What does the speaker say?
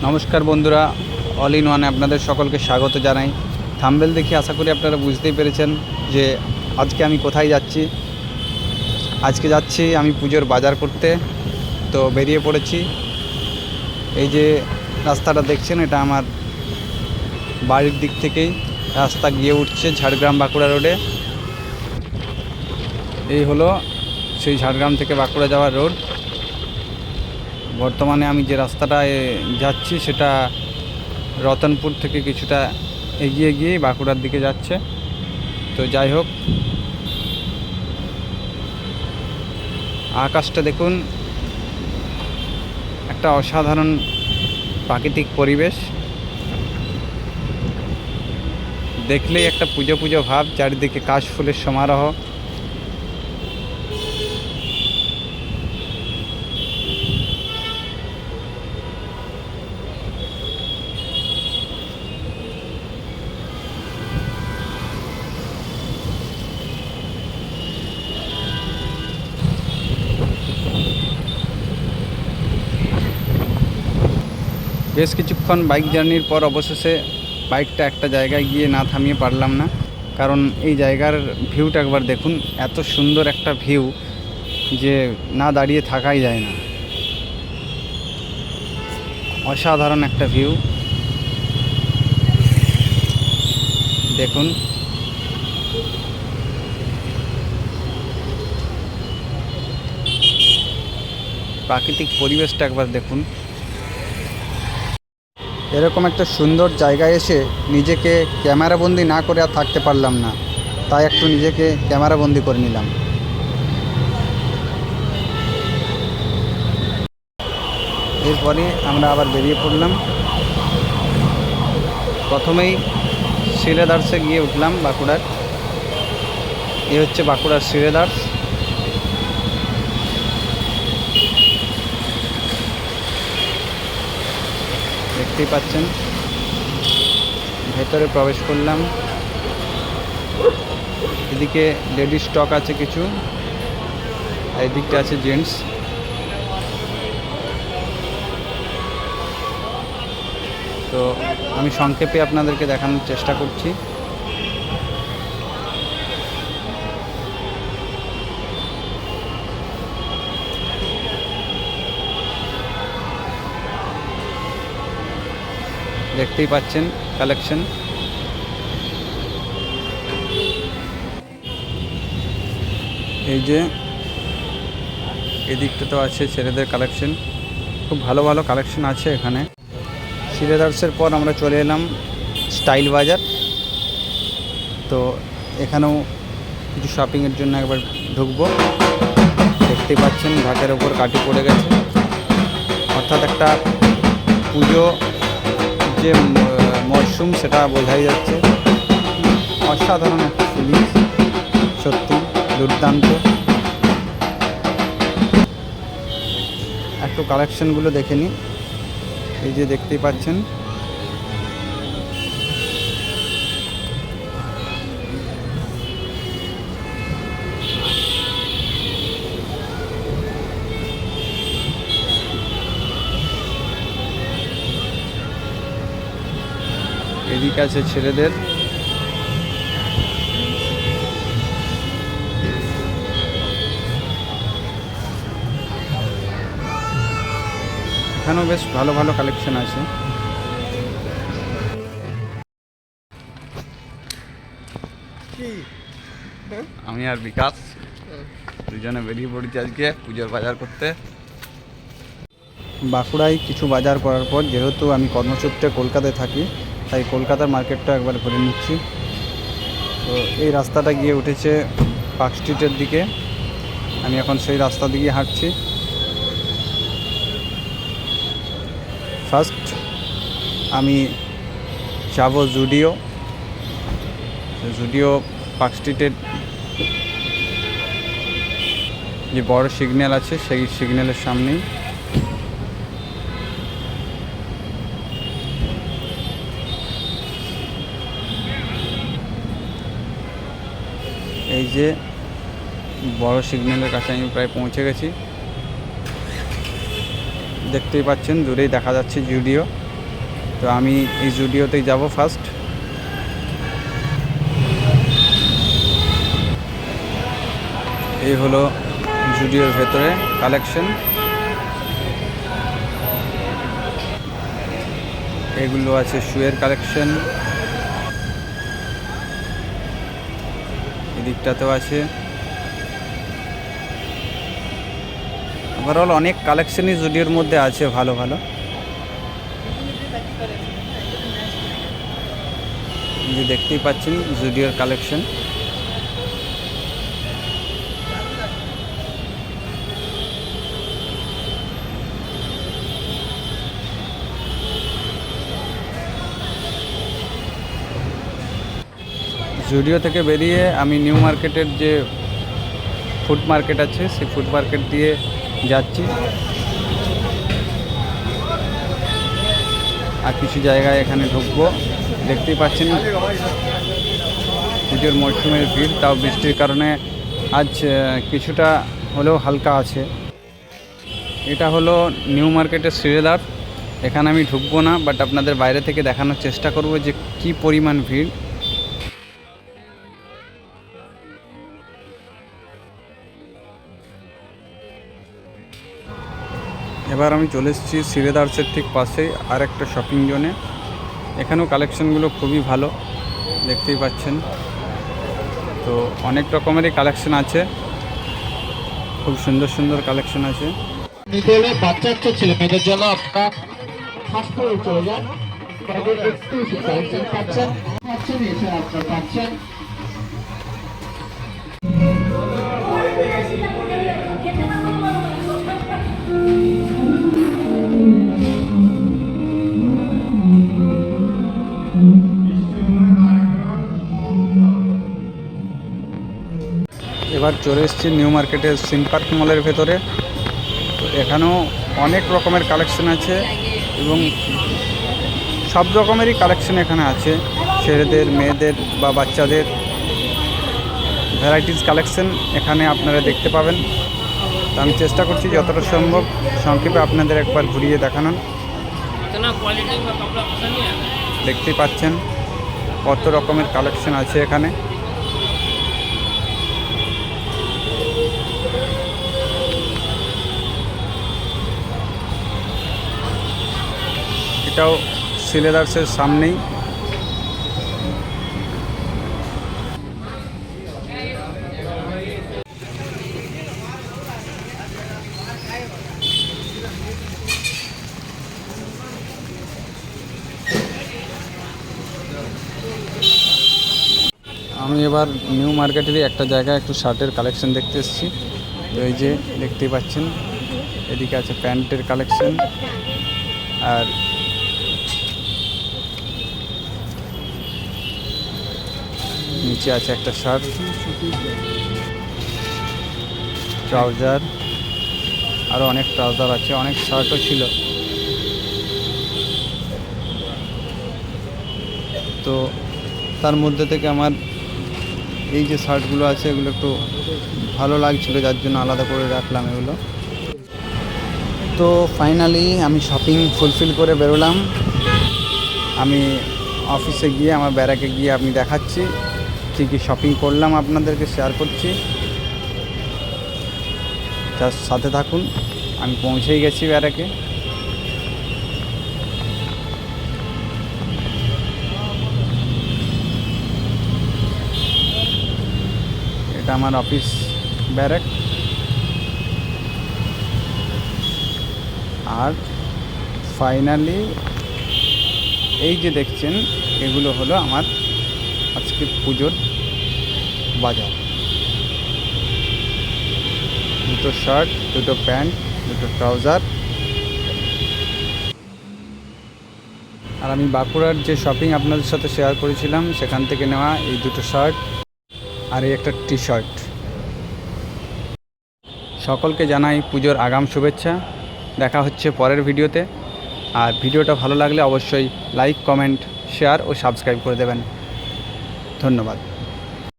নমস্কার বন্ধুরা, all in ওয়ানে আপনাদের সকলকে স্বাগত জানাই। থাম্বনেল দেখে আশা করি আপনারা বুঝতেই পেরেছেন যে আজকে আমি কোথায় যাচ্ছি। আজকে যাচ্ছি আমি পুজোর বাজার করতে। তো বেরিয়ে পড়েছি। এই যে রাস্তাটা দেখছেন, এটা আমার বাড়ির দিক থেকেই রাস্তা গিয়ে উঠছে ঝাড়গ্রাম বাঁকুড়া রোডে। এই হলো সেই ঝাড়গ্রাম থেকে বাঁকুড়া যাওয়ার রোড। বর্তমানে আমি যে রাস্তাটায় যাচ্ছি সেটা রতনপুর থেকে কিছুটা এগিয়ে গিয়ে বাঁকুড়ার দিকে যাচ্ছে। তো যাই হোক, আকাশটা দেখুন, একটা অসাধারণ প্রাকৃতিক পরিবেশ। দেখলেই একটা পুজো পুজো ভাব, চারিদিকে কাশফুলের সমারোহ। বেশ কিছুক্ষণ বাইক জার্নির পর অবশেষে বাইকটা একটা জায়গায় গিয়ে না থামিয়ে পারলাম না, কারণ এই জায়গার ভিউটা একবার দেখুন। এত সুন্দর একটা ভিউ যে না দাঁড়িয়ে থাকাই যায় না। অসাধারণ একটা ভিউ দেখুন। প্রাকৃতিক পরিবেশটা একবার দেখুন। এরকম একটা সুন্দর জায়গায় এসে নিজেকে ক্যামেরাবন্দি না করে আর থাকতে পারলাম না, তাই একটু নিজেকে ক্যামেরাবন্দি করে নিলাম। এরপরে আমরা আবার বেরিয়ে পড়লাম। প্রথমেই শ্রীরাদার্সে গিয়ে উঠলাম বাঁকুড়ার। এ হচ্ছে বাঁকুড়ার শ্রীরাদার্স। দেখতেই পাচ্ছেন, ভেতরে প্রবেশ করলাম। এদিকে লেডিস স্টক আছে কিছু, আর এদিকটা আছে জেন্টস। তো আমি সংক্ষেপে আপনাদেরকে দেখানোর চেষ্টা করছি। দেখতেই পাচ্ছেন কালেকশন। এই যে এদিকটা তো আছে ছেলেদের কালেকশন, খুব ভালো ভালো কালেকশন আছে এখানে। শ্রীরাদার্সের পর আমরা চলে এলাম স্টাইল বাজার। তো এখানেও কিছু শপিংয়ের জন্য একবার ঢুকবো। দেখতেই পাচ্ছেন ঘাটের ওপর কাটি পড়ে গেছে, অর্থাৎ একটা পুজো যে মরশুম সেটা বোঝাই যাচ্ছে। অসাধারণ একটা ফিলিংস, সত্যি দুর্দান্ত। একটু কালেকশনগুলো দেখে নিই। এই যে দেখতেই পাচ্ছেন, এদিকে আছে ছেলেদের। এখানেও বেশ ভালো ভালো কালেকশন আছে। আমি আর বিকাশ দুজনে বেরিয়ে পড়েছি আজকে পুজোর বাজার করতে। বাঁকুড়ায় কিছু বাজার করার পর, যেহেতু আমি কর্মসূত্রে কলকাতায় থাকি, তাই কলকাতার মার্কেটটা একবার ঘুরে নিচ্ছি। তো এই রাস্তাটা গিয়ে উঠেছে পার্ক স্ট্রিটের দিকে। আমি এখন সেই রাস্তা দিকে হাঁটছি। ফার্স্ট আমি যাব জুডিও। পার্ক স্ট্রিটের যে বড় সিগন্যাল আছে সেই সিগন্যালের সামনেই। এই যে বড় সিগন্যালের কাছে আমি প্রায় পৌঁছে গেছি। দেখতেই পাচ্ছেন দূরেই দেখা যাচ্ছে জুডিও। তো আমি এই জুডিওতেই যাব ফার্স্ট। এই হলো জুডিওর ভেতরে কালেকশন। এগুলো আছে শুয়ের কালেকশন, এদিকটাতেও আছে। ওভারঅল অনেক কালেকশনই জুডিওর মধ্যে আছে ভালো ভালো। যে দেখতেই পাচ্ছেন জুডিওর কালেকশন। জুডিও থেকে বেরিয়ে আমি নিউ মার্কেটের যে ফুড মার্কেট আছে সেই ফুড মার্কেট দিয়ে যাচ্ছি। আর কিছু জায়গায় এখানে ঢুকবো। দেখতেই পাচ্ছেন পুজোর মরশুমের ভিড়, তাও বৃষ্টির কারণে আজ কিছুটা হলেও হালকা আছে। এটা হলো নিউ মার্কেটের শ্রীলেদার। এখানে আমি ঢুকবো না, বাট আপনাদের বাইরে থেকে দেখানোর চেষ্টা করব যে কি পরিমাণ ভিড়। এবার আমি চলে এসেছি শ্রীলেদার্সের ঠিক পাশেই আর একটা শপিং জোনে। এখানেও কালেকশনগুলো খুবই ভালো, দেখতেই পাচ্ছেন। তো অনেক রকমেরই কালেকশন আছে, খুব সুন্দর সুন্দর কালেকশন আছে। বাচ্চা ছেলে মেয়েদের জন্য আপনারা ফার্স্ট ফ্লোরে চলে যান, তাদের এক্সক্লুসিভ কালেকশন পাচ্ছেন, এসে আপনারা পাচ্ছেন। এবার চলে এসেছি নিউ মার্কেটের সিন পার্ক মলের ভেতরে। তো এখানেও অনেক রকমের কালেকশন আছে এবং সব রকমেরই কালেকশন এখানে আছে, ছেলেদের, মেয়েদের বা বাচ্চাদের ভ্যারাইটিস কালেকশন এখানে আপনারা দেখতে পাবেন। তো আমি চেষ্টা করছি যতটা সম্ভব সংক্ষেপে আপনাদের একবার ঘুরিয়ে দেখানোর। দেখতেই পাচ্ছেন কত রকমের কালেকশন আছে এখানে। এটাও শ্রীলেদার্সের সামনেই। আমি এবার নিউ মার্কেটেরই একটা জায়গায় একটু শার্টের কালেকশন দেখতে এসেছি। তো এই যে দেখতেই পাচ্ছেন এদিকে আছে প্যান্টের কালেকশন, আর নিচে আছে একটা শার্ট, ট্রাউজার, আরও অনেক ট্রাউজার আছে, অনেক শার্টও ছিল। তো তার মধ্যে থেকে আমার এই যে শার্টগুলো আছে এগুলো একটু ভালো লাগছিলো, যার জন্য আলাদা করে রাখলাম এগুলো। তো ফাইনালি আমি শপিং ফুলফিল করে বেরোলাম। আমি অফিসে গিয়ে আমার ব্যারাকে গিয়ে আমি দেখাচ্ছি কী কী শপিং করলাম, আপনাদেরকে শেয়ার করছি, তার সাথে থাকুন। আমি পৌঁছেই গেছি ব্যারাকে। এটা আমার অফিস ব্যারাক। আর ফাইনালি এই যে দেখছেন এগুলো হলো আমার আজকে পুজোর বাজার। দুটো শার্ট, দুটো প্যান্ট, দুটো ট্রাউজার। আর আমি বাঁকুড়ার যে শপিং আপনাদের সাথে শেয়ার করেছিলাম সেখান থেকে নেওয়া এই দুটো শার্ট আর এই একটা টি শার্ট। সকলকে জানাই পুজোর আগাম শুভেচ্ছা। দেখা হচ্ছে পরের ভিডিওতে। আর ভিডিওটা ভালো লাগলে অবশ্যই লাইক, কমেন্ট, শেয়ার ও সাবস্ক্রাইব করে দেবেন। ধন্যবাদ।